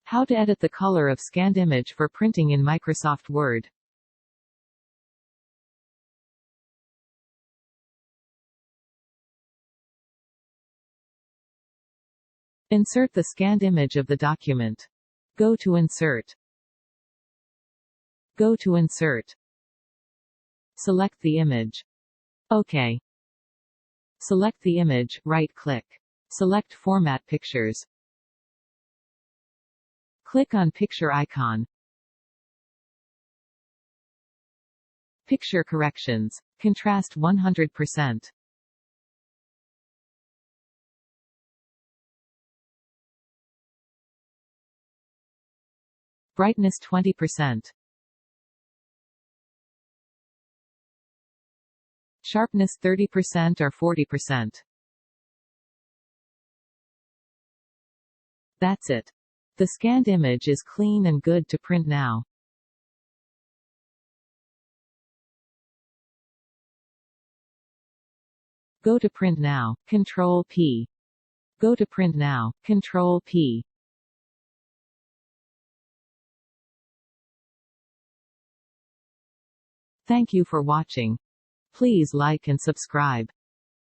How to edit the color of scanned image for printing in Microsoft Word. Insert the scanned image of the document. Go to Insert. Go to Insert. Select the image. OK. Select the image, right-click. Select Format Pictures. Click on Picture icon. Picture corrections. Contrast 100%. Brightness 20%. Sharpness 30% or 40%. That's it. The scanned image is clean and good to print now. Go to Print Now, Control-P. Go to Print Now, Control-P. Thank you for watching. Please like and subscribe.